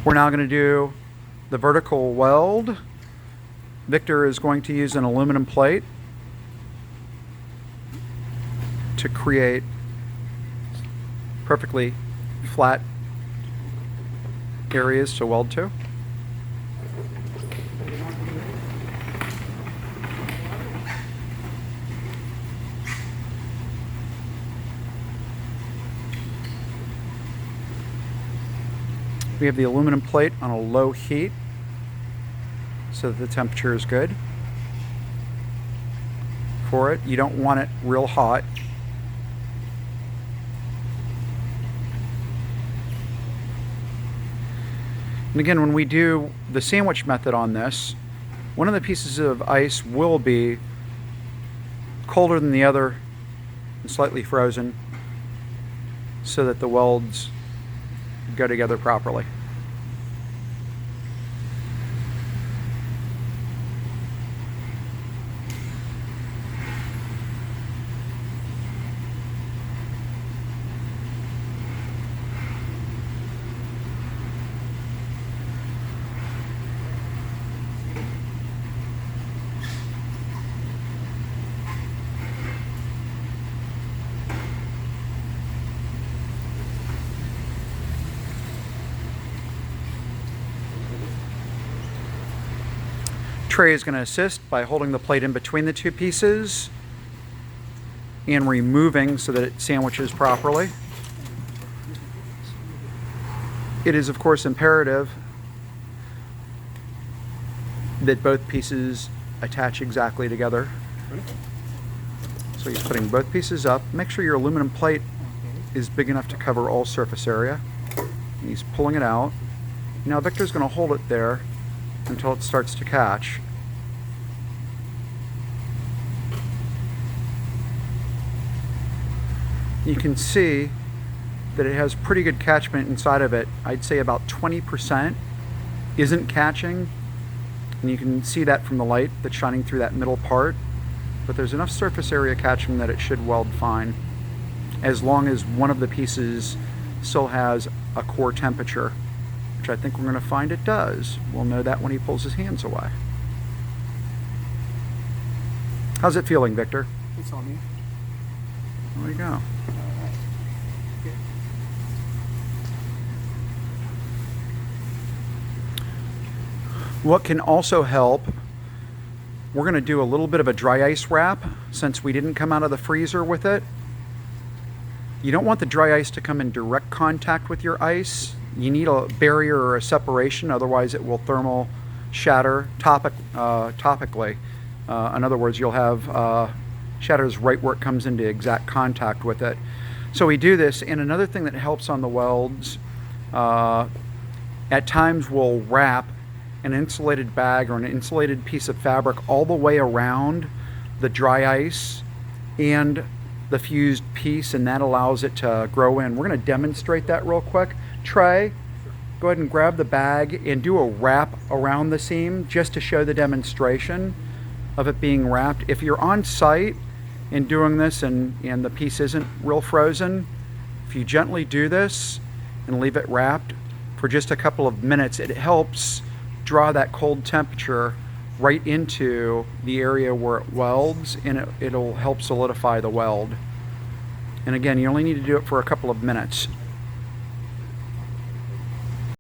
We're now going to do the vertical weld. Victor is going to use an aluminum plate to create perfectly flat areas to weld to. We have the aluminum plate on a low heat so that the temperature is good for it. You don't want it real hot. And again, when we do the sandwich method on this, one of the pieces of ice will be colder than the other and slightly frozen so that the welds go together properly. Trey is going to assist by holding the plate in between the two pieces and removing so that it sandwiches properly. It is, of course, imperative that both pieces attach exactly together. So he's putting both pieces up. Make sure your aluminum plate is big enough to cover all surface area. And he's pulling it out. Now Victor's going to hold it there until it starts to catch. You can see that it has pretty good catchment inside of it. I'd say about 20% isn't catching, and you can see that from the light that's shining through that middle part, but there's enough surface area catching that it should weld fine, as long as one of the pieces still has a core temperature, which I think we're going to find it does. We'll know that when he pulls his hands away. How's it feeling, Victor? It's on me. There you go. What can also help, we're going to do a little bit of a dry ice wrap since we didn't come out of the freezer with it. You don't want the dry ice to come in direct contact with your ice. You need a barrier or a separation, otherwise it will thermal shatter topically. In other words, you'll have shatters right where it comes into exact contact with it. So we do this, and another thing that helps on the welds, at times we'll wrap an insulated bag or an insulated piece of fabric all the way around the dry ice and the fused piece, and that allows it to grow in. We're going to demonstrate that real quick. Trey, go ahead and grab the bag and do a wrap around the seam just to show the demonstration of it being wrapped. If you're on site and doing this and the piece isn't real frozen, if you gently do this and leave it wrapped for just a couple of minutes, it helps draw that cold temperature right into the area where it welds, and it'll help solidify the weld. And again, you only need to do it for a couple of minutes.